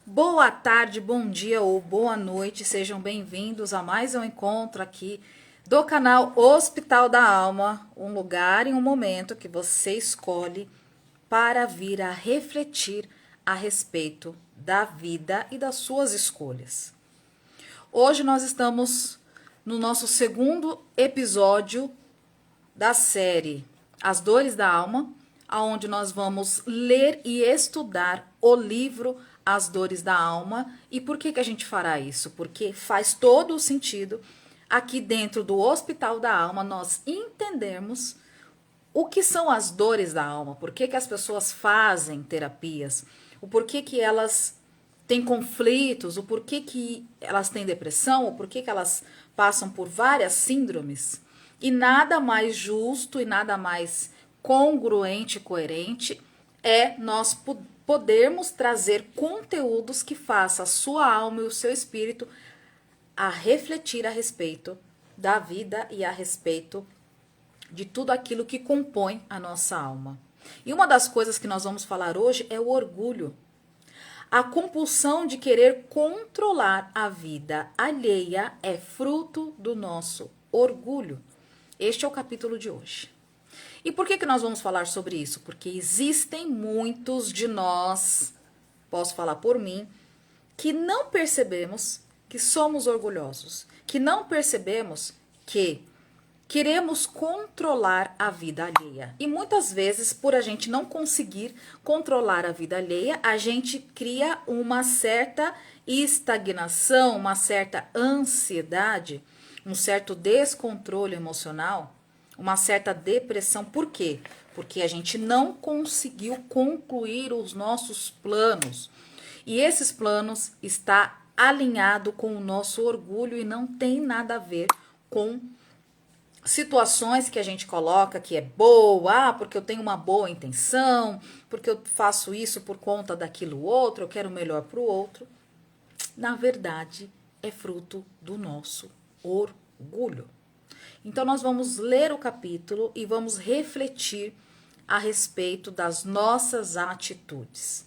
Boa tarde, bom dia ou boa noite, sejam bem-vindos a mais um encontro aqui do canal Hospital da Alma, um lugar e um momento que você escolhe para vir a refletir a respeito da vida e das suas escolhas. Hoje nós estamos no nosso segundo episódio da série As Dores da Alma, onde nós vamos ler e estudar o livro As Dores da Alma. E por que a gente fará isso? Porque faz todo o sentido aqui dentro do Hospital da Alma nós entendermos o que são as dores da alma, por que as pessoas fazem terapias, o porquê que elas têm conflitos, o porquê que elas têm depressão, o porquê que elas passam por várias síndromes. E nada mais justo e nada mais congruente e coerente é nós podermos trazer conteúdos que façam a sua alma e o seu espírito a refletir a respeito da vida e a respeito de tudo aquilo que compõe a nossa alma. E uma das coisas que nós vamos falar hoje é o orgulho. A compulsão de querer controlar a vida alheia é fruto do nosso orgulho. Este é o capítulo de hoje. E por que nós vamos falar sobre isso? Porque existem muitos de nós, posso falar por mim, que não percebemos que somos orgulhosos, que não percebemos que queremos controlar a vida alheia. E muitas vezes, por a gente não conseguir controlar a vida alheia, a gente cria uma certa estagnação, uma certa ansiedade, um certo descontrole emocional, uma certa depressão. Por quê? Porque a gente não conseguiu concluir os nossos planos. E esses planos está alinhado com o nosso orgulho e não tem nada a ver com situações que a gente coloca que é boa, porque eu tenho uma boa intenção, porque eu faço isso por conta daquilo outro, eu quero o melhor para o outro. Na verdade, é fruto do nosso orgulho. Então, nós vamos ler o capítulo e vamos refletir a respeito das nossas atitudes.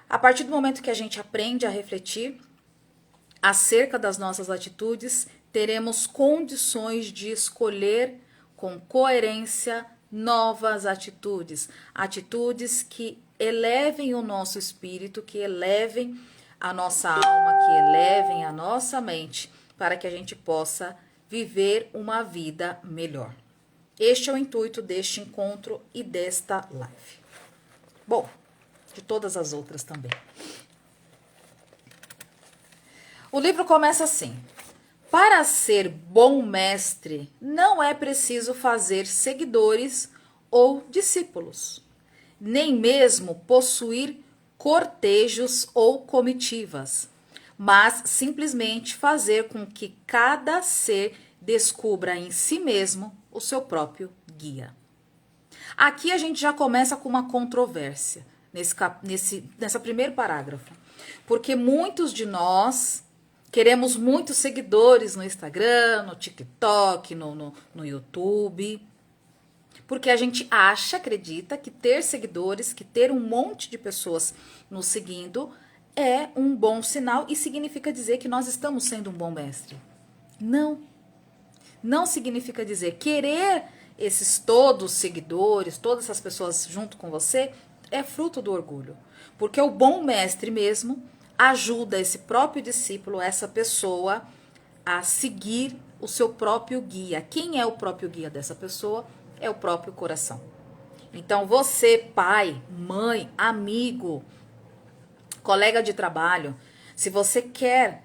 A partir do momento que a gente aprende a refletir acerca das nossas atitudes, teremos condições de escolher com coerência novas atitudes. Atitudes que elevem o nosso espírito, que elevem a nossa alma, que elevem a nossa mente, para que a gente possa viver uma vida melhor. Este é o intuito deste encontro e desta live. Bom, de todas as outras também. O livro começa assim: para ser bom mestre, não é preciso fazer seguidores ou discípulos, nem mesmo possuir cortejos ou comitivas, mas simplesmente fazer com que cada ser descubra em si mesmo o seu próprio guia. Aqui a gente já começa com uma controvérsia, nessa primeiro parágrafo, porque muitos de nós queremos muitos seguidores no Instagram, no TikTok, no YouTube. Porque a gente acredita que ter seguidores, que ter um monte de pessoas nos seguindo é um bom sinal e significa dizer que nós estamos sendo um bom mestre. Não. Não significa dizer querer esses todos seguidores, todas essas pessoas junto com você é fruto do orgulho. Porque o bom mestre mesmo ajuda esse próprio discípulo, essa pessoa, a seguir o seu próprio guia. Quem é o próprio guia dessa pessoa? É o próprio coração. Então você, pai, mãe, amigo, colega de trabalho, se você quer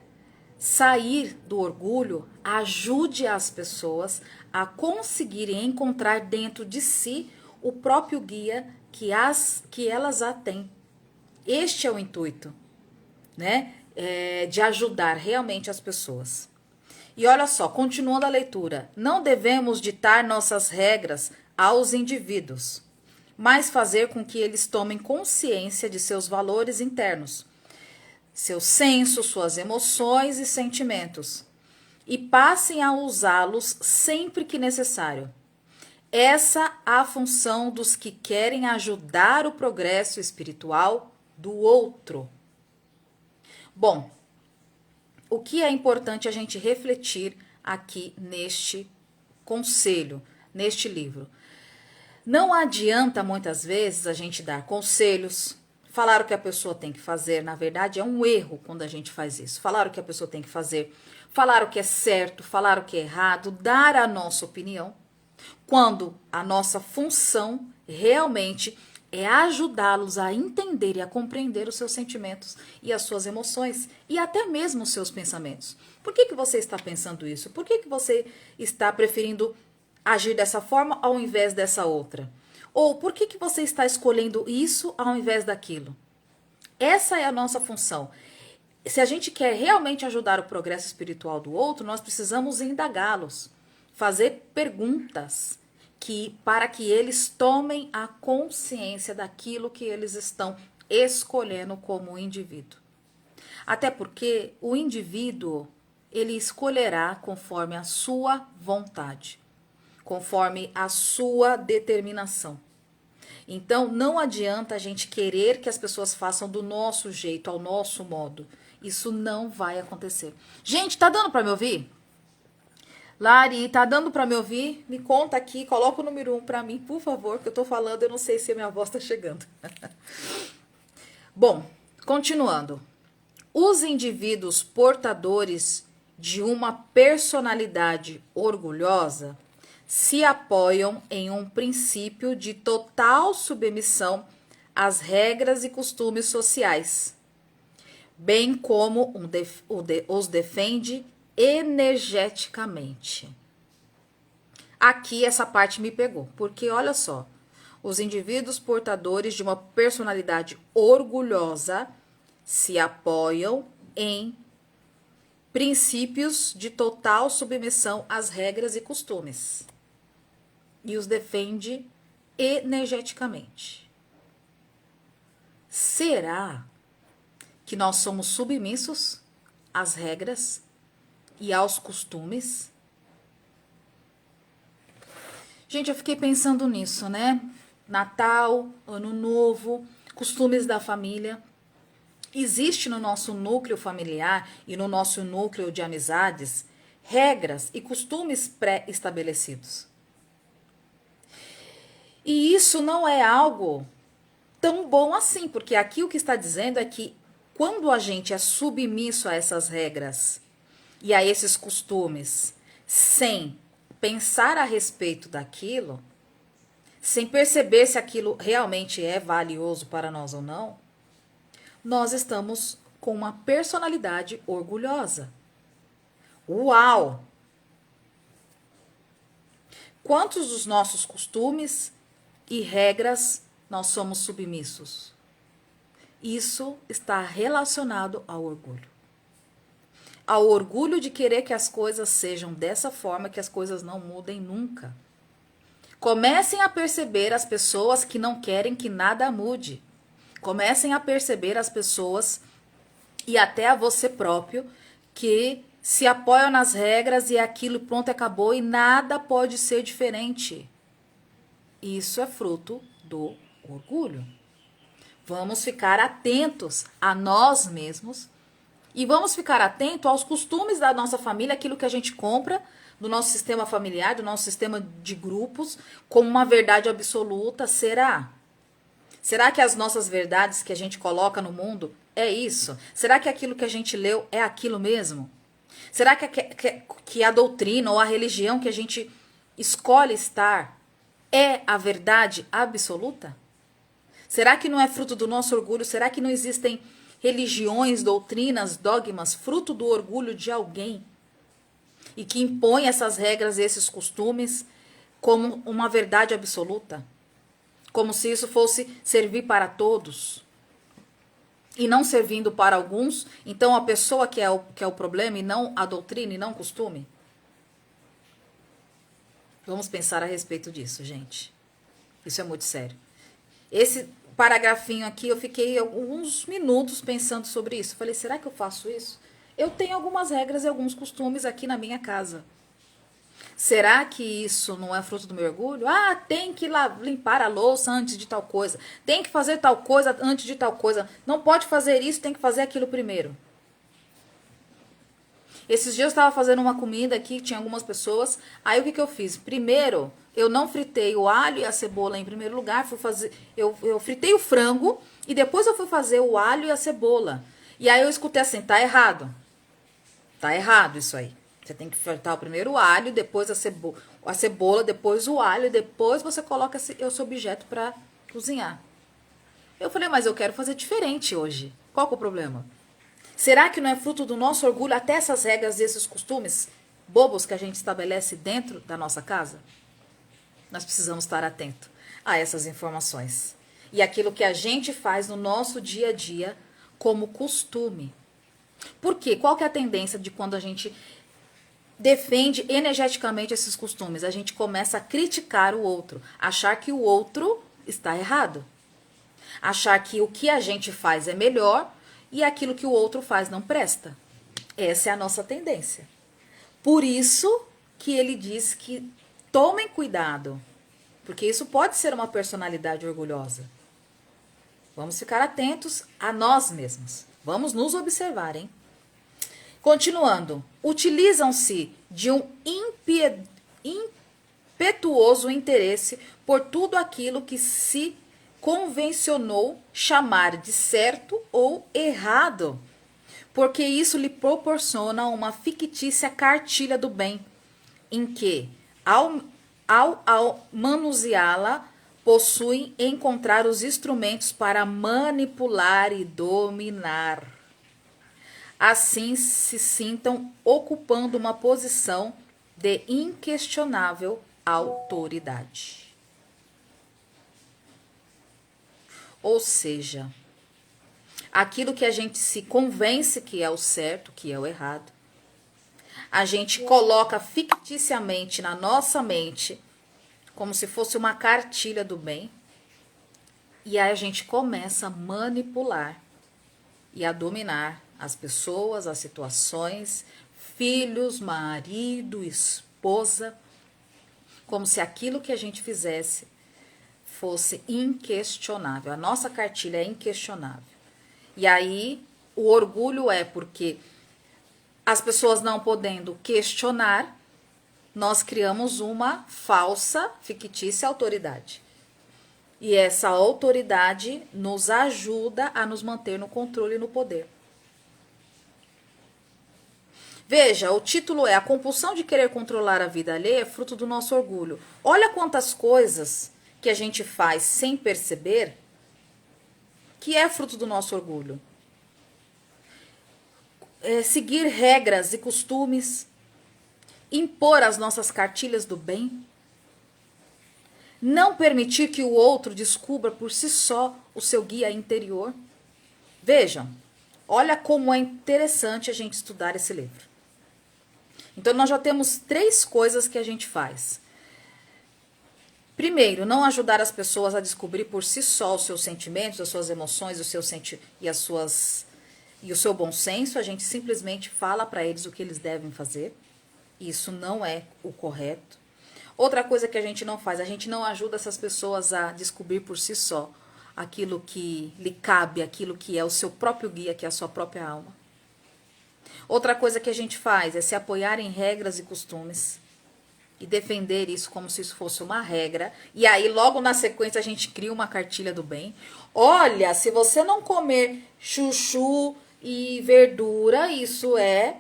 sair do orgulho, ajude as pessoas a conseguirem encontrar dentro de si o próprio guia que elas a têm. Este é o intuito, né? De ajudar realmente as pessoas. E olha só, continuando a leitura, não devemos ditar nossas regras aos indivíduos, mas fazer com que eles tomem consciência de seus valores internos, seu senso, suas emoções e sentimentos, e passem a usá-los sempre que necessário. Essa é a função dos que querem ajudar o progresso espiritual do outro. Bom, o que é importante a gente refletir aqui neste conselho, neste livro? Não adianta muitas vezes a gente dar conselhos, falar o que a pessoa tem que fazer. Na verdade, é um erro quando a gente faz isso. Falar o que a pessoa tem que fazer, falar o que é certo, falar o que é errado, dar a nossa opinião, quando a nossa função realmente é ajudá-los a entender e a compreender os seus sentimentos e as suas emoções e até mesmo os seus pensamentos. Por que você está pensando isso? Por que você está preferindo agir dessa forma ao invés dessa outra? Ou por que você está escolhendo isso ao invés daquilo? Essa é a nossa função. Se a gente quer realmente ajudar o progresso espiritual do outro, nós precisamos indagá-los, fazer perguntas para que eles tomem a consciência daquilo que eles estão escolhendo como indivíduo. Até porque o indivíduo, ele escolherá conforme a sua vontade, conforme a sua determinação. Então, não adianta a gente querer que as pessoas façam do nosso jeito, ao nosso modo. Isso não vai acontecer. Gente, tá dando para me ouvir? Lari, tá dando para me ouvir? Me conta aqui, coloca o número 1 para mim, por favor, que eu tô falando, eu não sei se a minha voz tá chegando. Bom, continuando. Os indivíduos portadores de uma personalidade orgulhosa se apoiam em um princípio de total submissão às regras e costumes sociais, bem como os defende energeticamente. Aqui essa parte me pegou, porque olha só, os indivíduos portadores de uma personalidade orgulhosa se apoiam em princípios de total submissão às regras e costumes e os defende energeticamente. Será que nós somos submissos às regras e aos costumes? Gente, eu fiquei pensando nisso, né? Natal, Ano Novo, costumes da família. Existe no nosso núcleo familiar e no nosso núcleo de amizades regras e costumes pré-estabelecidos. E isso não é algo tão bom assim, porque aqui o que está dizendo é que quando a gente é submisso a essas regras e a esses costumes, sem pensar a respeito daquilo, sem perceber se aquilo realmente é valioso para nós ou não, nós estamos com uma personalidade orgulhosa. Uau! Quantos dos nossos costumes e regras nós somos submissos? Isso está relacionado ao orgulho. Ao orgulho de querer que as coisas sejam dessa forma, que as coisas não mudem nunca. Comecem a perceber as pessoas que não querem que nada mude. Comecem a perceber as pessoas e até a você próprio que se apoiam nas regras e aquilo pronto acabou e nada pode ser diferente. Isso é fruto do orgulho. Vamos ficar atentos a nós mesmos e vamos ficar atento aos costumes da nossa família, aquilo que a gente compra do nosso sistema familiar, do nosso sistema de grupos, como uma verdade absoluta. Será? Será que as nossas verdades que a gente coloca no mundo é isso? Será que aquilo que a gente leu é aquilo mesmo? Será que a doutrina ou a religião que a gente escolhe estar é a verdade absoluta? Será que não é fruto do nosso orgulho? Será que não existem religiões, doutrinas, dogmas, fruto do orgulho de alguém? E que impõe essas regras e esses costumes como uma verdade absoluta? Como se isso fosse servir para todos? E não servindo para alguns, então a pessoa que é o problema e não a doutrina e não o costume? Vamos pensar a respeito disso, gente. Isso é muito sério. Esse paragrafinho aqui, eu fiquei alguns minutos pensando sobre isso. Falei, será que eu faço isso? Eu tenho algumas regras e alguns costumes aqui na minha casa. Será que isso não é fruto do meu orgulho? Ah, tem que limpar a louça antes de tal coisa. Tem que fazer tal coisa antes de tal coisa. Não pode fazer isso, tem que fazer aquilo primeiro. Esses dias eu estava fazendo uma comida aqui, tinha algumas pessoas. Aí o que eu fiz? Primeiro, eu não fritei o alho e a cebola em primeiro lugar. Eu fritei o frango e depois eu fui fazer o alho e a cebola. E aí eu escutei assim, tá errado. Tá errado isso aí. Você tem que fritar o primeiro o alho, depois a cebola, depois o alho, e depois você coloca esse objeto para cozinhar. Eu falei, mas eu quero fazer diferente hoje. Qual que é o problema? Será que não é fruto do nosso orgulho até essas regras e esses costumes bobos que a gente estabelece dentro da nossa casa? Nós precisamos estar atento a essas informações. E aquilo que a gente faz no nosso dia a dia como costume. Por quê? Qual que é a tendência de quando a gente defende energeticamente esses costumes? A gente começa a criticar o outro, achar que o outro está errado. Achar que o que a gente faz é melhor e aquilo que o outro faz não presta. Essa é a nossa tendência. Por isso que ele diz que tomem cuidado, porque isso pode ser uma personalidade orgulhosa. Vamos ficar atentos a nós mesmos. Vamos nos observar, hein? Continuando. Utilizam-se de um impetuoso interesse por tudo aquilo que se convencionou chamar de certo ou errado, porque isso lhe proporciona uma fictícia cartilha do bem, em que, ao manuseá-la, possuem encontrar os instrumentos para manipular e dominar. Assim se sintam ocupando uma posição de inquestionável autoridade. Ou seja, aquilo que a gente se convence que é o certo, que é o errado, a gente coloca ficticiamente na nossa mente, como se fosse uma cartilha do bem, e aí a gente começa a manipular e a dominar as pessoas, as situações, filhos, marido, esposa, como se aquilo que a gente fizesse fosse inquestionável. A nossa cartilha é inquestionável. E aí o orgulho é porque as pessoas não podendo questionar, nós criamos uma falsa, fictícia autoridade. E essa autoridade nos ajuda a nos manter no controle e no poder. Veja, o título é A Compulsão de Querer Controlar a Vida Alheia é fruto do nosso orgulho. Olha quantas coisas que a gente faz sem perceber que é fruto do nosso orgulho. Seguir regras e costumes, impor as nossas cartilhas do bem, não permitir que o outro descubra por si só o seu guia interior. Vejam, olha como é interessante a gente estudar esse livro. Então, nós já temos 3 coisas que a gente faz. Primeiro, não ajudar as pessoas a descobrir por si só os seus sentimentos, as suas emoções, e o seu bom senso. A gente simplesmente fala para eles o que eles devem fazer. Isso não é o correto. Outra coisa que a gente não faz, a gente não ajuda essas pessoas a descobrir por si só aquilo que lhe cabe, aquilo que é o seu próprio guia, que é a sua própria alma. Outra coisa que a gente faz é se apoiar em regras e costumes e defender isso como se isso fosse uma regra. E aí, logo na sequência, a gente cria uma cartilha do bem. Olha, se você não comer chuchu e verdura, isso é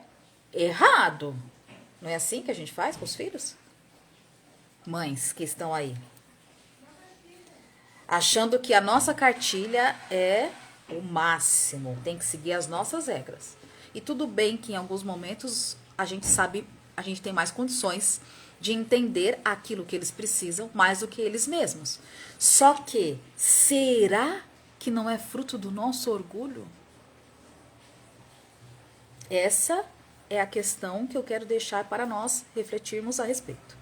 errado. Não é assim que a gente faz com os filhos? Mães que estão aí, achando que a nossa cartilha é o máximo, tem que seguir as nossas regras. E tudo bem que em alguns momentos a gente sabe, a gente tem mais condições de entender aquilo que eles precisam mais do que eles mesmos. Só que, será que não é fruto do nosso orgulho? Essa é a questão que eu quero deixar para nós refletirmos a respeito.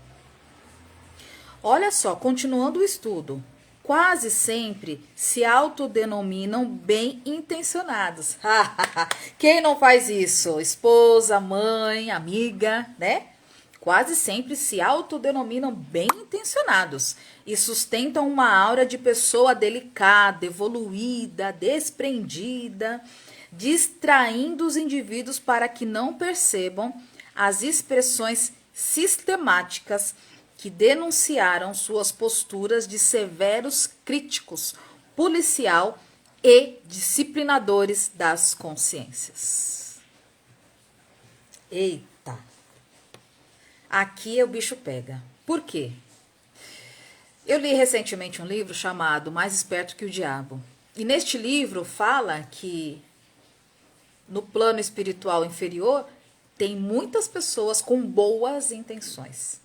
Olha só, continuando o estudo, quase sempre se autodenominam bem intencionados. Quem não faz isso? Esposa, mãe, amiga, né? quase sempre se autodenominam bem intencionados e sustentam uma aura de pessoa delicada, evoluída, desprendida, distraindo os indivíduos para que não percebam as expressões sistemáticas que denunciaram suas posturas de severos críticos, policial e disciplinadores das consciências. Eita! Aqui o bicho pega. Por quê? Eu li recentemente um livro chamado Mais Esperto que o Diabo. E neste livro fala que no plano espiritual inferior tem muitas pessoas com boas intenções.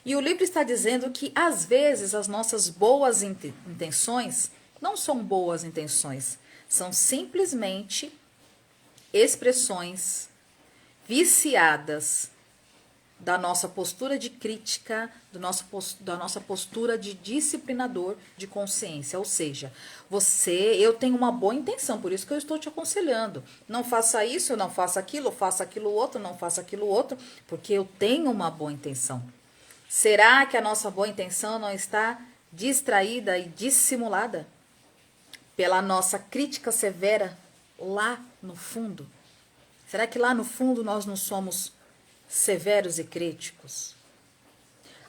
E o livro está dizendo que às vezes as nossas boas intenções não são boas intenções, são simplesmente expressões viciadas da nossa postura de crítica, da nossa postura de disciplinador de consciência. Ou seja, eu tenho uma boa intenção, por isso que eu estou te aconselhando. Não faça isso, não faça aquilo outro, não faça aquilo outro, porque eu tenho uma boa intenção. Será que a nossa boa intenção não está distraída e dissimulada pela nossa crítica severa lá no fundo? Será que lá no fundo nós não somos severos e críticos,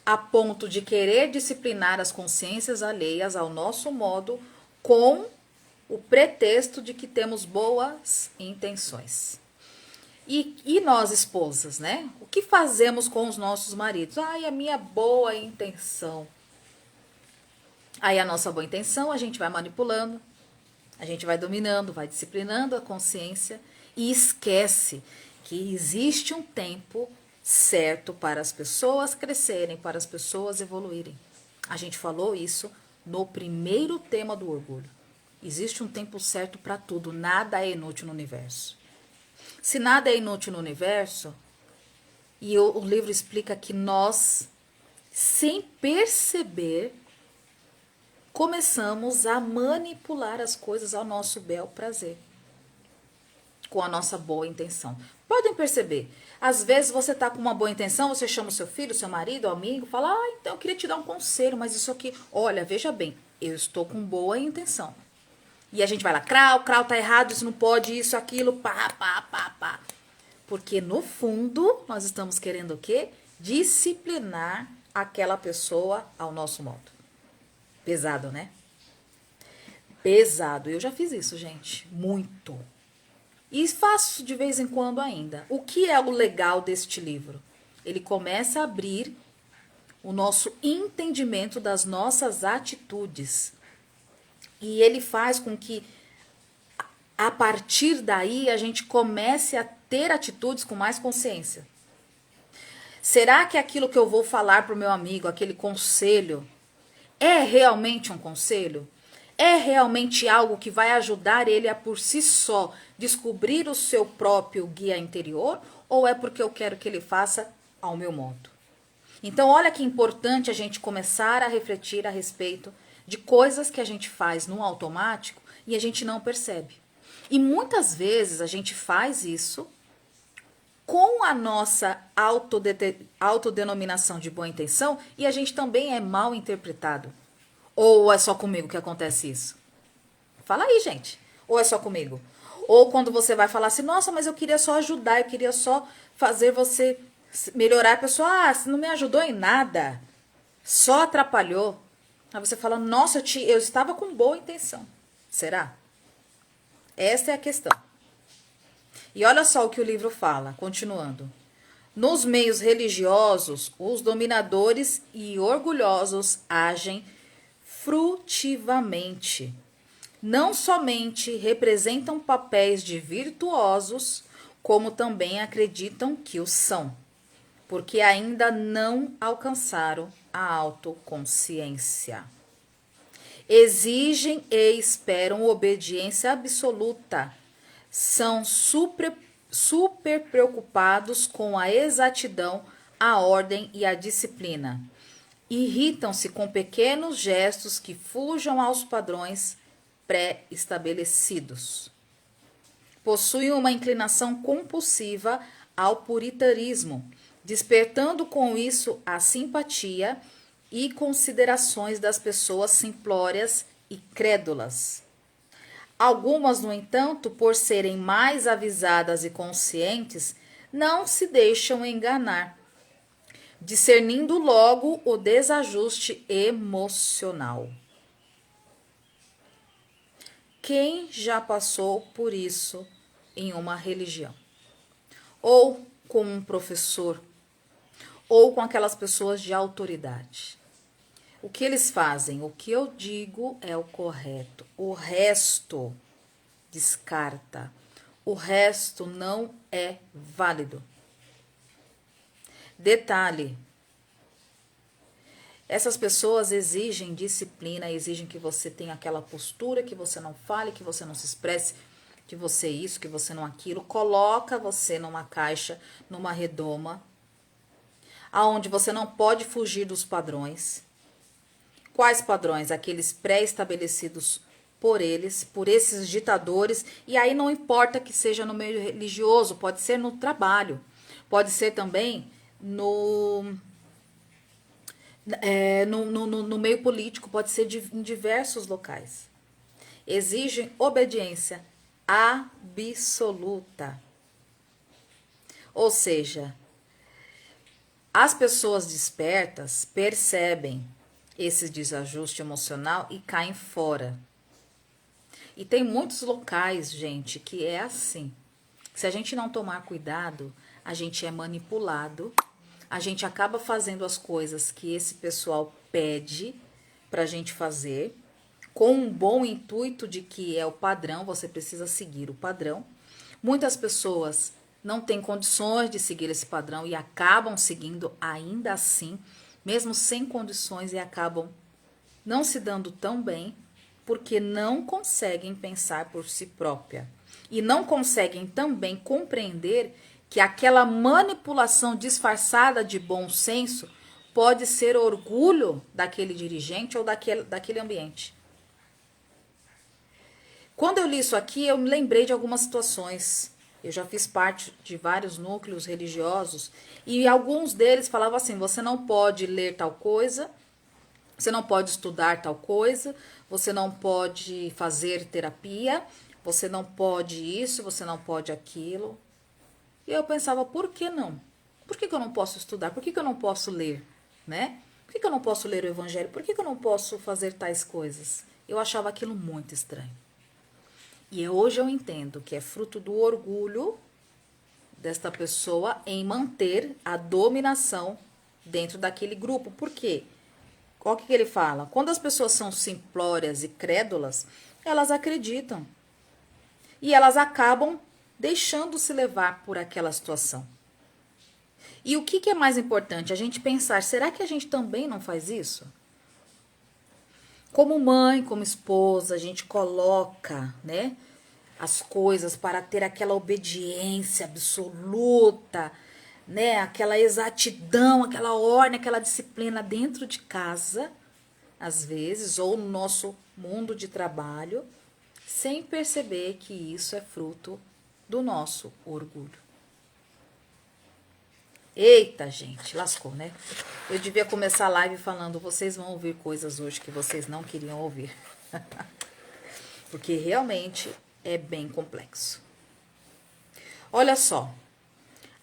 a ponto de querer disciplinar as consciências alheias ao nosso modo, com o pretexto de que temos boas intenções? E nós, esposas, né? O que fazemos com os nossos maridos? Ai, a minha boa intenção. Aí a nossa boa intenção, a gente vai manipulando, a gente vai dominando, vai disciplinando a consciência e esquece que existe um tempo certo para as pessoas crescerem, para as pessoas evoluírem. A gente falou isso no primeiro tema do orgulho. Existe um tempo certo para tudo, nada é inútil no universo. Se nada é inútil no universo, e o livro explica que nós, sem perceber, começamos a manipular as coisas ao nosso bel prazer, com a nossa boa intenção. Podem perceber, às vezes você está com uma boa intenção, você chama o seu filho, seu marido, amigo, fala, então eu queria te dar um conselho, mas isso aqui, olha, veja bem, eu estou com boa intenção. E a gente vai lá, crau, tá errado, isso não pode, isso, aquilo, pá. Porque no fundo, nós estamos querendo o quê? Disciplinar aquela pessoa ao nosso modo. Pesado, né? Pesado. Eu já fiz isso, gente. Muito. E faço de vez em quando ainda. O que é o legal deste livro? Ele começa a abrir o nosso entendimento das nossas atitudes. E ele faz com que, a partir daí, a gente comece a ter atitudes com mais consciência. Será que aquilo que eu vou falar para o meu amigo, aquele conselho, é realmente um conselho? É realmente algo que vai ajudar ele a, por si só, descobrir o seu próprio guia interior? Ou é porque eu quero que ele faça ao meu modo? Então, olha que importante a gente começar a refletir a respeito de coisas que a gente faz no automático e a gente não percebe. E muitas vezes a gente faz isso com a nossa autodenominação de boa intenção e a gente também é mal interpretado. Ou é só comigo que acontece isso? Fala aí, gente. Ou é só comigo? Ou quando você vai falar assim, nossa, mas eu queria só ajudar, eu queria só fazer você melhorar. A pessoa, você não me ajudou em nada, só atrapalhou. Aí você fala, nossa, eu estava com boa intenção. Será? Essa é a questão. E olha só o que o livro fala, continuando. Nos meios religiosos, os dominadores e orgulhosos agem frutivamente. Não somente representam papéis de virtuosos, como também acreditam que o são, porque ainda não alcançaram a autoconsciência. Exigem e esperam obediência absoluta. São super preocupados com a exatidão, a ordem e a disciplina. Irritam-se com pequenos gestos que fujam aos padrões pré-estabelecidos. Possuem uma inclinação compulsiva ao puritanismo, despertando com isso a simpatia e considerações das pessoas simplórias e crédulas. Algumas, no entanto, por serem mais avisadas e conscientes, não se deixam enganar, discernindo logo o desajuste emocional. Quem já passou por isso em uma religião? Ou com um professor? Ou com aquelas pessoas de autoridade? O que eles fazem? O que eu digo é o correto. O resto descarta. O resto não é válido. Detalhe: essas pessoas exigem disciplina, exigem que você tenha aquela postura, que você não fale, que você não se expresse, que você isso, que você não aquilo. Coloca você numa caixa, numa redoma, aonde você não pode fugir dos padrões. Quais padrões? Aqueles pré-estabelecidos por eles, por esses ditadores. E aí não importa que seja no meio religioso, pode ser no trabalho, pode ser também no meio político, pode ser em diversos locais. Exigem obediência absoluta. Ou seja, as pessoas despertas percebem esse desajuste emocional e caem fora. E tem muitos locais, gente, que é assim. Se a gente não tomar cuidado, a gente é manipulado, a gente acaba fazendo as coisas que esse pessoal pede pra gente fazer, com um bom intuito de que é o padrão, você precisa seguir o padrão. Muitas pessoas não têm condições de seguir esse padrão e acabam seguindo ainda assim, mesmo sem condições, e acabam não se dando tão bem, porque não conseguem pensar por si própria. E não conseguem também compreender que aquela manipulação disfarçada de bom senso pode ser orgulho daquele dirigente ou daquele ambiente. Quando eu li isso aqui, eu me lembrei de algumas situações. Eu já fiz parte de vários núcleos religiosos e alguns deles falavam assim: você não pode ler tal coisa, você não pode estudar tal coisa, você não pode fazer terapia, você não pode isso, você não pode aquilo. E eu pensava, por que não? Por que eu não posso estudar? Por que eu não posso ler? Né? Por que eu não posso ler o evangelho? Por que eu não posso fazer tais coisas? Eu achava aquilo muito estranho. E hoje eu entendo que é fruto do orgulho desta pessoa em manter a dominação dentro daquele grupo. Por quê? Qual que ele fala? Quando as pessoas são simplórias e crédulas, elas acreditam. E elas acabam deixando-se levar por aquela situação. E o que é mais importante? A gente pensar, será que a gente também não faz isso? Como mãe, como esposa, a gente coloca, né, as coisas para ter aquela obediência absoluta, né, aquela exatidão, aquela ordem, aquela disciplina dentro de casa, às vezes, ou no nosso mundo de trabalho, sem perceber que isso é fruto do nosso orgulho. Eita, gente, lascou, né? Eu devia começar a live falando, vocês vão ouvir coisas hoje que vocês não queriam ouvir. Porque realmente é bem complexo. Olha só,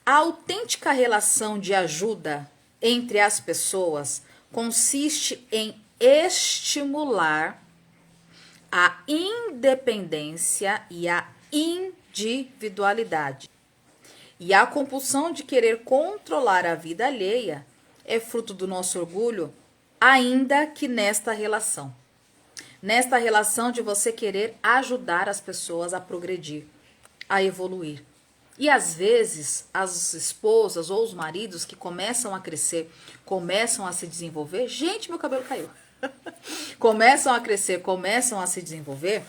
a autêntica relação de ajuda entre as pessoas consiste em estimular a independência e a individualidade. E a compulsão de querer controlar a vida alheia é fruto do nosso orgulho, ainda que nesta relação. Nesta relação de você querer ajudar as pessoas a progredir, a evoluir. E às vezes as esposas ou os maridos que começam a crescer, começam a se desenvolver. Gente, meu cabelo caiu. Começam a crescer, começam a se desenvolver.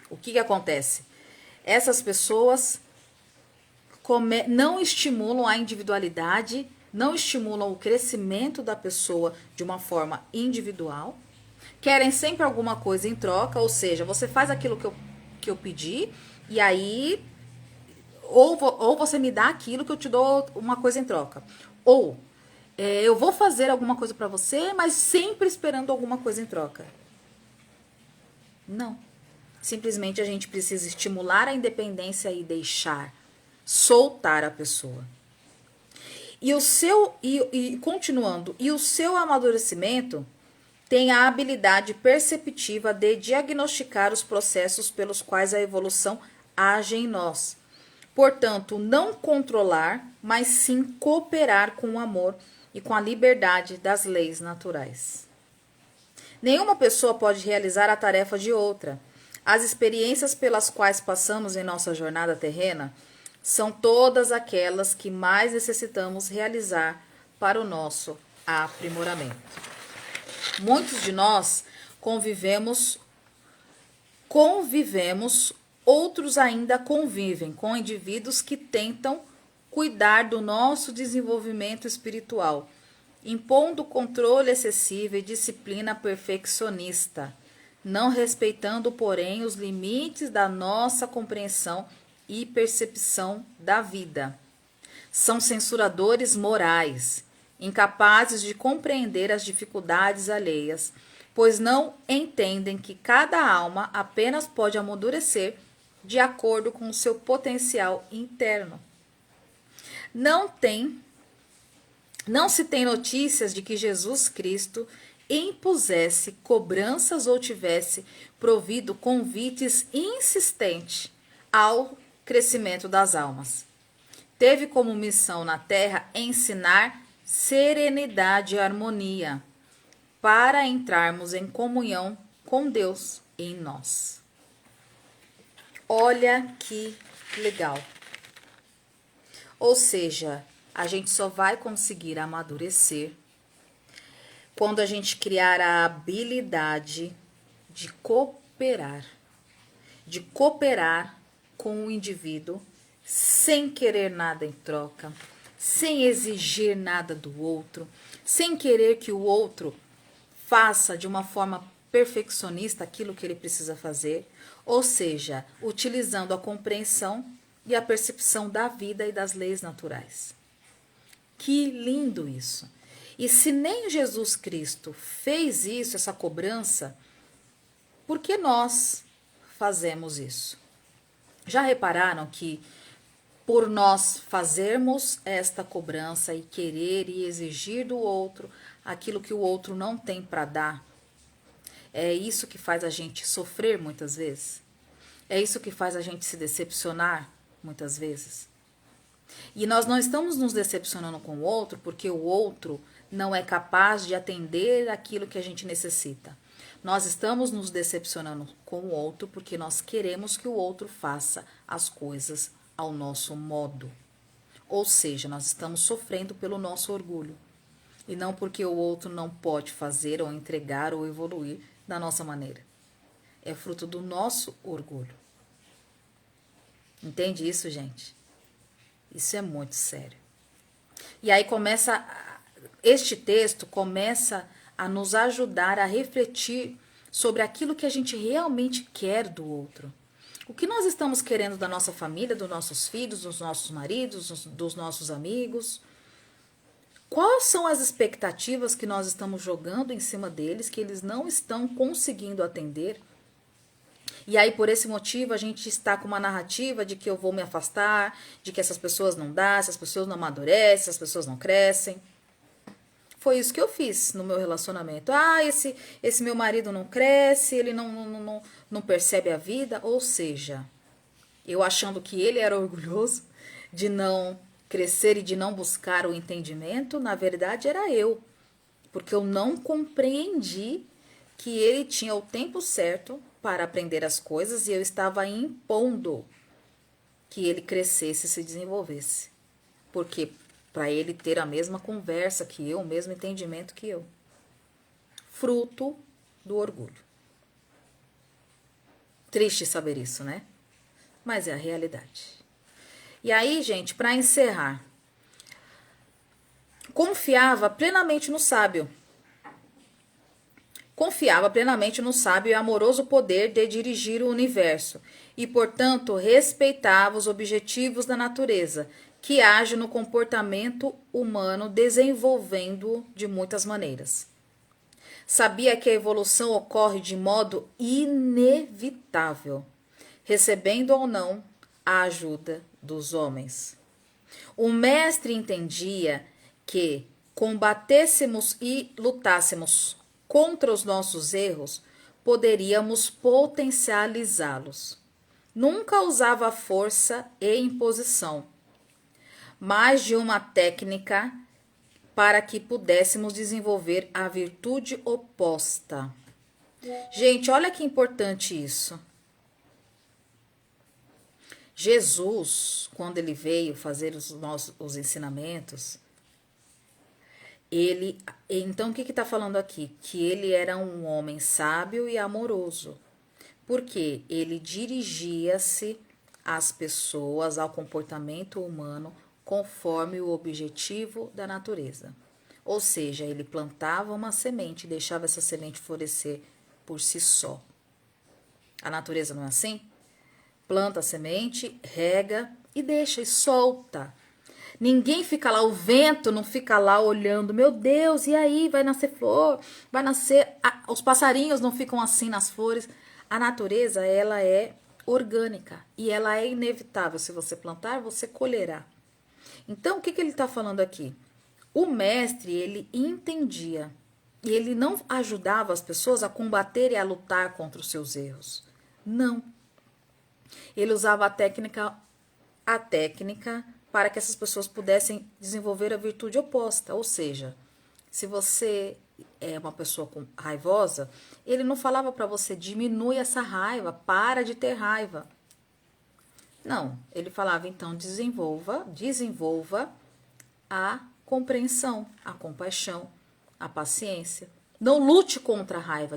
O que acontece? Essas pessoas não estimulam a individualidade, não estimulam o crescimento da pessoa de uma forma individual, querem sempre alguma coisa em troca, ou seja, você faz aquilo que eu pedi, e aí ou você me dá aquilo que eu te dou uma coisa em troca. Ou eu vou fazer alguma coisa para você, mas sempre esperando alguma coisa em troca. Não. Simplesmente a gente precisa estimular a independência e deixar, soltar a pessoa. Continuando, o seu amadurecimento tem a habilidade perceptiva de diagnosticar os processos pelos quais a evolução age em nós. Portanto, não controlar, mas sim cooperar com o amor e com a liberdade das leis naturais. Nenhuma pessoa pode realizar a tarefa de outra. As experiências pelas quais passamos em nossa jornada terrena são todas aquelas que mais necessitamos realizar para o nosso aprimoramento. Muitos de nós convivemos, outros ainda convivem com indivíduos que tentam cuidar do nosso desenvolvimento espiritual, impondo controle excessivo e disciplina perfeccionista, não respeitando, porém, os limites da nossa compreensão e percepção da vida. São censuradores morais, incapazes de compreender as dificuldades alheias, pois não entendem que cada alma apenas pode amadurecer de acordo com o seu potencial interno. Não se tem notícias de que Jesus Cristo impusesse cobranças ou tivesse provido convites insistentes ao crescimento das almas. Teve como missão na Terra ensinar serenidade e harmonia para entrarmos em comunhão com Deus em nós. Olha que legal. Ou seja, a gente só vai conseguir amadurecer quando a gente criar a habilidade de cooperar com o indivíduo sem querer nada em troca, sem exigir nada do outro, sem querer que o outro faça de uma forma perfeccionista aquilo que ele precisa fazer, ou seja, utilizando a compreensão e a percepção da vida e das leis naturais. Que lindo isso! E se nem Jesus Cristo fez isso, essa cobrança, por que nós fazemos isso? Já repararam que por nós fazermos esta cobrança e querer e exigir do outro aquilo que o outro não tem para dar, é isso que faz a gente sofrer muitas vezes? É isso que faz a gente se decepcionar muitas vezes? E nós não estamos nos decepcionando com o outro porque o outro não é capaz de atender aquilo que a gente necessita. Nós estamos nos decepcionando com o outro porque nós queremos que o outro faça as coisas ao nosso modo. Ou seja, nós estamos sofrendo pelo nosso orgulho. E não porque o outro não pode fazer ou entregar ou evoluir da nossa maneira. É fruto do nosso orgulho. Entende isso, gente? Isso é muito sério. E aí este texto começa a nos ajudar a refletir sobre aquilo que a gente realmente quer do outro. O que nós estamos querendo da nossa família, dos nossos filhos, dos nossos maridos, dos nossos amigos? Quais são as expectativas que nós estamos jogando em cima deles, que eles não estão conseguindo atender? E aí, por esse motivo, a gente está com uma narrativa de que eu vou me afastar, de que essas pessoas não dão, essas pessoas não amadurecem, essas pessoas não crescem. Foi isso que eu fiz no meu relacionamento. Esse meu marido não cresce, ele não percebe a vida. Ou seja, eu achando que ele era orgulhoso de não crescer e de não buscar o entendimento, na verdade era eu. Porque eu não compreendi que ele tinha o tempo certo para aprender as coisas e eu estava impondo que ele crescesse e se desenvolvesse. Porque para ele ter a mesma conversa que eu, o mesmo entendimento que eu. Fruto do orgulho. Triste saber isso, né? Mas é a realidade. E aí, gente, para encerrar, confiava plenamente no sábio. Confiava plenamente no sábio e amoroso poder de dirigir o universo e, portanto, respeitava os objetivos da natureza, que age no comportamento humano, desenvolvendo-o de muitas maneiras. Sabia que a evolução ocorre de modo inevitável, recebendo ou não a ajuda dos homens. O mestre entendia que combatêssemos e lutássemos contra os nossos erros, poderíamos potencializá-los. Nunca usava força e imposição, mas de uma técnica para que pudéssemos desenvolver a virtude oposta. Gente, olha que importante isso. Jesus, quando ele veio fazer os ensinamentos, então o que está falando aqui? Que ele era um homem sábio e amoroso, porque ele dirigia-se às pessoas, ao comportamento humano, conforme o objetivo da natureza. Ou seja, ele plantava uma semente e deixava essa semente florescer por si só. A natureza não é assim? Planta a semente, rega e deixa, e solta. Ninguém fica lá, o vento não fica lá olhando, meu Deus, e aí, vai nascer flor, vai nascer... Os passarinhos não ficam assim nas flores. A natureza, ela é orgânica e ela é inevitável. Se você plantar, você colherá. Então, o que ele está falando aqui? O mestre, ele entendia e ele não ajudava as pessoas a combater e a lutar contra os seus erros. Não. Ele usava a técnica para que essas pessoas pudessem desenvolver a virtude oposta. Ou seja, se você é uma pessoa raivosa, ele não falava para você diminui essa raiva, para de ter raiva. Não, ele falava então desenvolva a compreensão, a compaixão, a paciência. Não lute contra a raiva,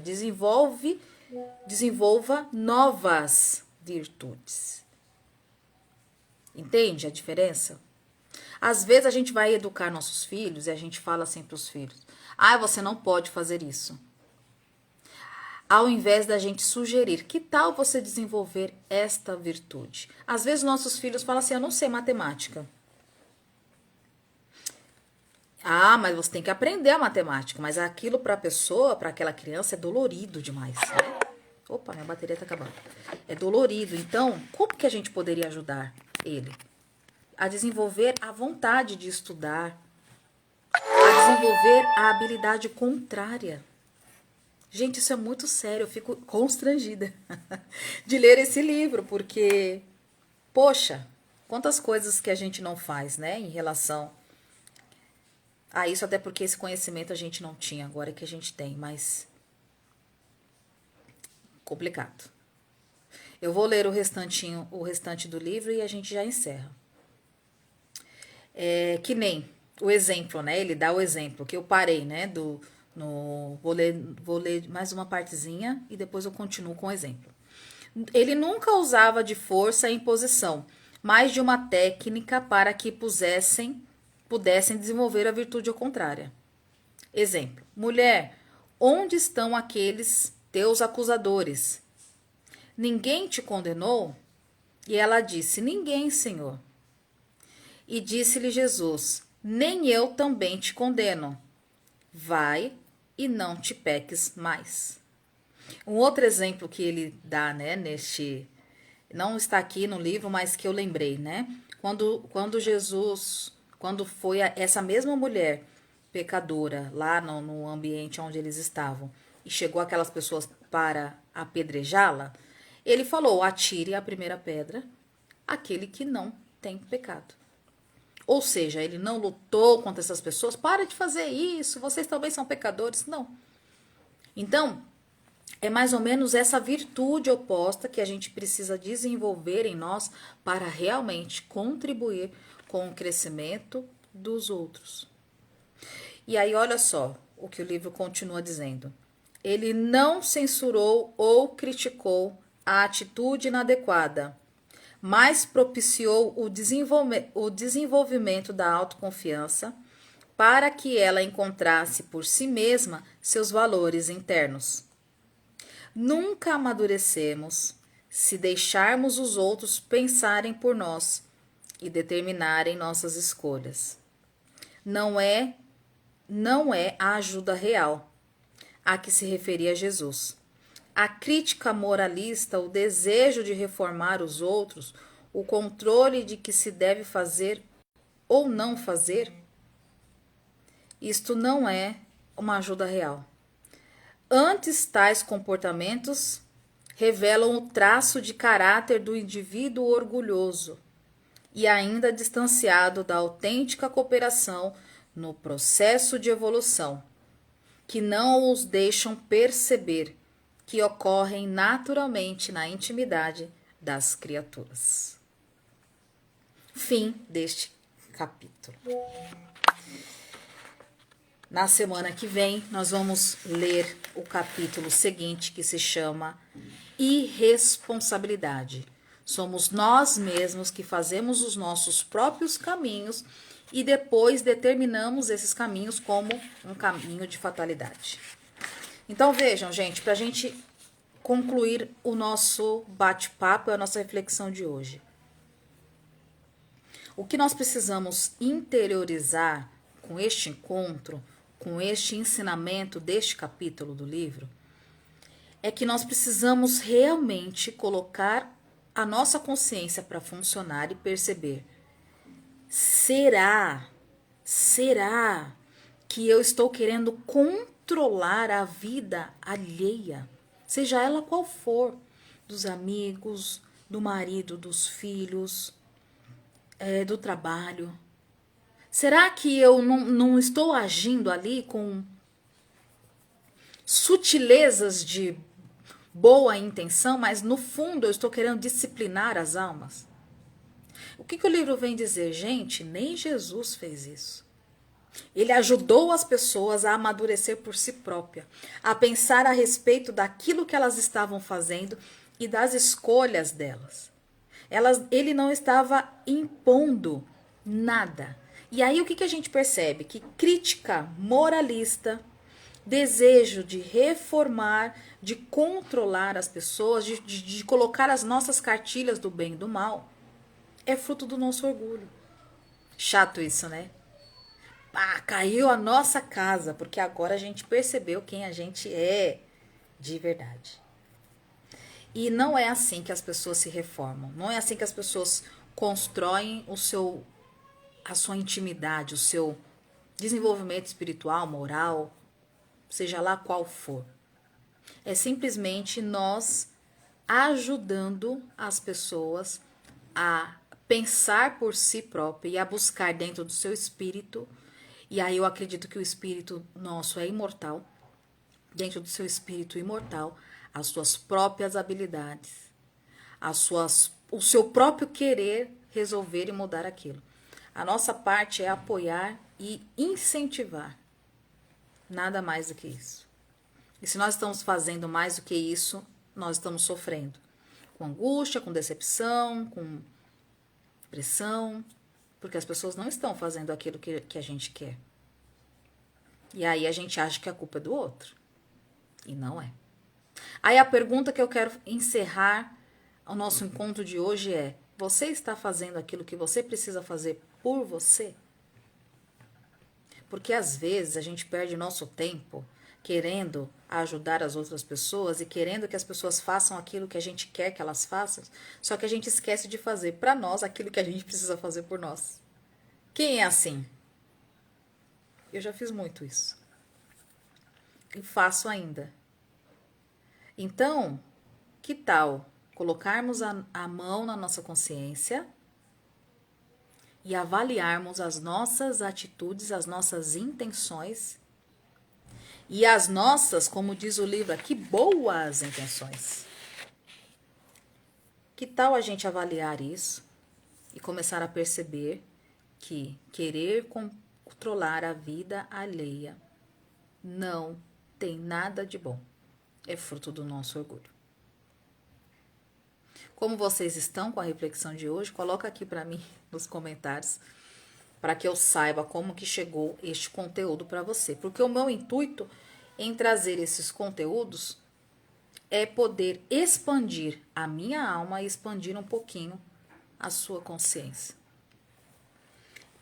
desenvolva novas virtudes. Entende a diferença? Às vezes a gente vai educar nossos filhos e a gente fala assim para os filhos: você não pode fazer isso. Ao invés da gente sugerir, que tal você desenvolver esta virtude? Às vezes nossos filhos falam assim: eu não sei matemática. Mas você tem que aprender a matemática. Mas aquilo para a pessoa, para aquela criança, é dolorido demais. Né? Opa, minha bateria está acabando. É dolorido. Então, como que a gente poderia ajudar ele a desenvolver a vontade de estudar, a desenvolver a habilidade contrária? Gente, isso é muito sério, eu fico constrangida de ler esse livro, porque, poxa, quantas coisas que a gente não faz, né, em relação a isso, até porque esse conhecimento a gente não tinha, agora é que a gente tem, mas complicado. Eu vou ler o restante do livro e a gente já encerra. Que nem o exemplo, né? Ele dá o exemplo que eu parei, né? Vou ler mais uma partezinha e depois eu continuo com o exemplo. Ele nunca usava de força e imposição, mas de uma técnica para que pudessem desenvolver a virtude ao contrária. Exemplo: mulher, onde estão aqueles teus acusadores? Ninguém te condenou? E ela disse: ninguém, Senhor. E disse-lhe Jesus: nem eu também te condeno. Vai e não te peques mais. Um outro exemplo que ele dá, né, não está aqui no livro, mas que eu lembrei, né? Quando foi essa mesma mulher pecadora lá no ambiente onde eles estavam e chegou aquelas pessoas para apedrejá-la, ele falou: atire a primeira pedra aquele que não tem pecado. Ou seja, ele não lutou contra essas pessoas. Para de fazer isso, vocês também são pecadores. Não. Então, é mais ou menos essa virtude oposta que a gente precisa desenvolver em nós para realmente contribuir com o crescimento dos outros. E aí, olha só o que o livro continua dizendo. Ele não censurou ou criticou a atitude inadequada, mas propiciou o desenvolvimento da autoconfiança, para que ela encontrasse por si mesma seus valores internos. Nunca amadurecemos se deixarmos os outros pensarem por nós e determinarem nossas escolhas. Não é a ajuda real a que se referia Jesus. A crítica moralista, o desejo de reformar os outros, o controle de que se deve fazer ou não fazer, isto não é uma ajuda real. Antes, tais comportamentos revelam o traço de caráter do indivíduo orgulhoso e ainda distanciado da autêntica cooperação no processo de evolução, que não os deixam perceber que ocorrem naturalmente na intimidade das criaturas. Fim deste capítulo. Na semana que vem, nós vamos ler o capítulo seguinte, que se chama Irresponsabilidade. Somos nós mesmos que fazemos os nossos próprios caminhos e depois determinamos esses caminhos como um caminho de fatalidade. Então vejam, gente, para a gente concluir o nosso bate-papo e a nossa reflexão de hoje. O que nós precisamos interiorizar com este encontro, com este ensinamento deste capítulo do livro, é que nós precisamos realmente colocar a nossa consciência para funcionar e perceber: será que eu estou querendo controlar a vida alheia, seja ela qual for, dos amigos, do marido, dos filhos, do trabalho? Será que eu não estou agindo ali com sutilezas de boa intenção, mas no fundo eu estou querendo disciplinar as almas? O que o livro vem dizer? Gente, nem Jesus fez isso. Ele ajudou as pessoas a amadurecer por si própria, a pensar a respeito daquilo que elas estavam fazendo e das escolhas delas. Ele não estava impondo nada. E aí o que a gente percebe? Que crítica moralista, desejo de reformar, de controlar as pessoas, de colocar as nossas cartilhas do bem e do mal, é fruto do nosso orgulho. Chato isso, né? Caiu a nossa casa, porque agora a gente percebeu quem a gente é de verdade. E não é assim que as pessoas se reformam. Não é assim que as pessoas constroem a sua intimidade, o seu desenvolvimento espiritual, moral, seja lá qual for. É simplesmente nós ajudando as pessoas a pensar por si própria e a buscar dentro do seu espírito. E aí eu acredito que o espírito nosso é imortal. Dentro do seu espírito imortal, as suas próprias habilidades, o seu próprio querer resolver e mudar aquilo. A nossa parte é apoiar e incentivar. Nada mais do que isso. E se nós estamos fazendo mais do que isso, nós estamos sofrendo. Com angústia, com decepção, com pressão, porque as pessoas não estão fazendo aquilo que a gente quer. E aí a gente acha que a culpa é do outro. E não é. Aí a pergunta que eu quero encerrar o nosso encontro de hoje é: você está fazendo aquilo que você precisa fazer por você? Porque às vezes a gente perde nosso tempo querendo ajudar as outras pessoas e querendo que as pessoas façam aquilo que a gente quer que elas façam, só que a gente esquece de fazer para nós aquilo que a gente precisa fazer por nós. Quem é assim? Eu já fiz muito isso. E faço ainda. Então, que tal colocarmos a mão na nossa consciência e avaliarmos as nossas atitudes, as nossas intenções e as nossas, como diz o livro aqui, boas intenções. Que tal a gente avaliar isso e começar a perceber que querer controlar a vida alheia não tem nada de bom. É fruto do nosso orgulho. Como vocês estão com a reflexão de hoje? Coloca aqui para mim nos comentários. para que eu saiba como que chegou este conteúdo para você. Porque o meu intuito em trazer esses conteúdos é poder expandir a minha alma e expandir um pouquinho a sua consciência.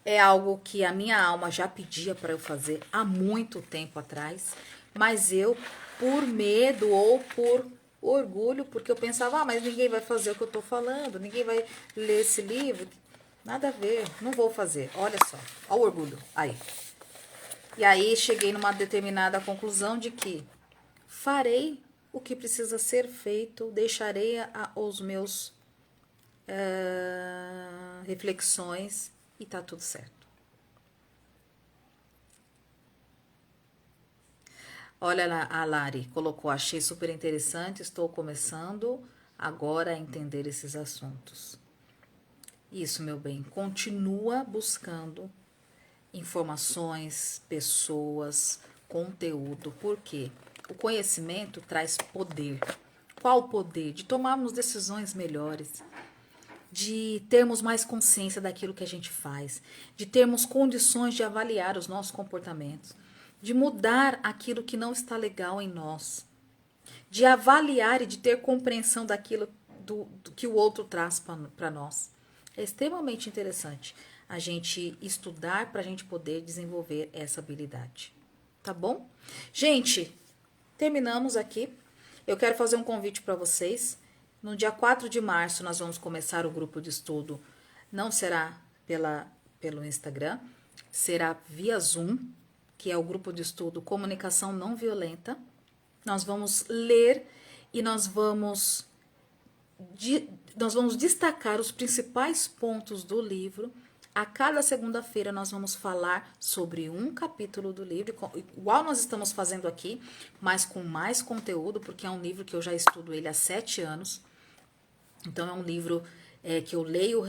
É algo que a minha alma já pedia para eu fazer há muito tempo atrás, mas eu, por medo ou por orgulho, porque eu pensava, mas ninguém vai fazer o que eu estou falando, ninguém vai ler esse livro, nada a ver, não vou fazer. Olha só, olha o orgulho aí. E aí cheguei numa determinada conclusão de que farei o que precisa ser feito, deixarei os meus reflexões e tá tudo certo. Olha lá, a Lari colocou, achei super interessante, estou começando agora a entender esses assuntos. Isso, meu bem, continua buscando informações, pessoas, conteúdo, porque o conhecimento traz poder. Qual o poder? De tomarmos decisões melhores, de termos mais consciência daquilo que a gente faz, de termos condições de avaliar os nossos comportamentos, de mudar aquilo que não está legal em nós, de avaliar e de ter compreensão daquilo do que o outro traz para nós. É extremamente interessante a gente estudar para a gente poder desenvolver essa habilidade. Tá bom? Gente, terminamos aqui. Eu quero fazer um convite para vocês. No dia 4 de março, nós vamos começar o grupo de estudo. Não será pelo Instagram, será via Zoom, que é o grupo de estudo Comunicação Não Violenta. Nós vamos ler e nós vamos destacar os principais pontos do livro. A cada segunda-feira nós vamos falar sobre um capítulo do livro, igual nós estamos fazendo aqui, mas com mais conteúdo, porque é um livro que eu já estudo ele há 7 anos. Então é um livro que eu leio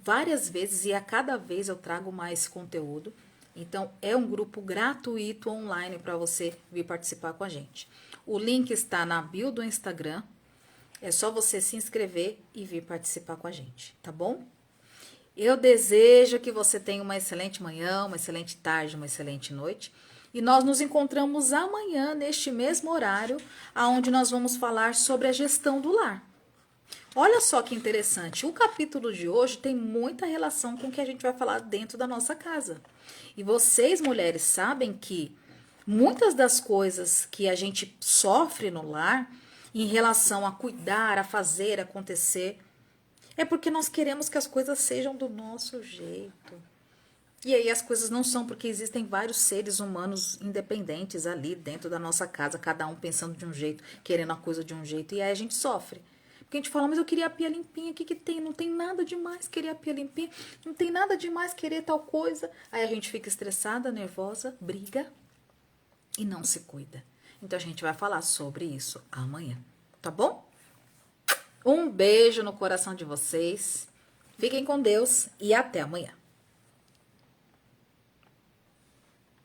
várias vezes e a cada vez eu trago mais conteúdo. Então é um grupo gratuito online para você vir participar com a gente. O link está na bio do Instagram. É só você se inscrever e vir participar com a gente, tá bom? Eu desejo que você tenha uma excelente manhã, uma excelente tarde, uma excelente noite. E nós nos encontramos amanhã, neste mesmo horário, onde nós vamos falar sobre a gestão do lar. Olha só que interessante, o capítulo de hoje tem muita relação com o que a gente vai falar dentro da nossa casa. E vocês, mulheres, sabem que muitas das coisas que a gente sofre no lar, em relação a cuidar, a fazer acontecer, é porque nós queremos que as coisas sejam do nosso jeito. E aí as coisas não são, porque existem vários seres humanos independentes ali dentro da nossa casa, cada um pensando de um jeito, querendo a coisa de um jeito, e aí a gente sofre. Porque a gente fala, mas eu queria a pia limpinha, o que que tem? Não tem nada demais querer a pia limpinha, não tem nada demais querer tal coisa. Aí a gente fica estressada, nervosa, briga e não se cuida. Então a gente vai falar sobre isso amanhã, tá bom? Um beijo no coração de vocês. Fiquem com Deus e até amanhã.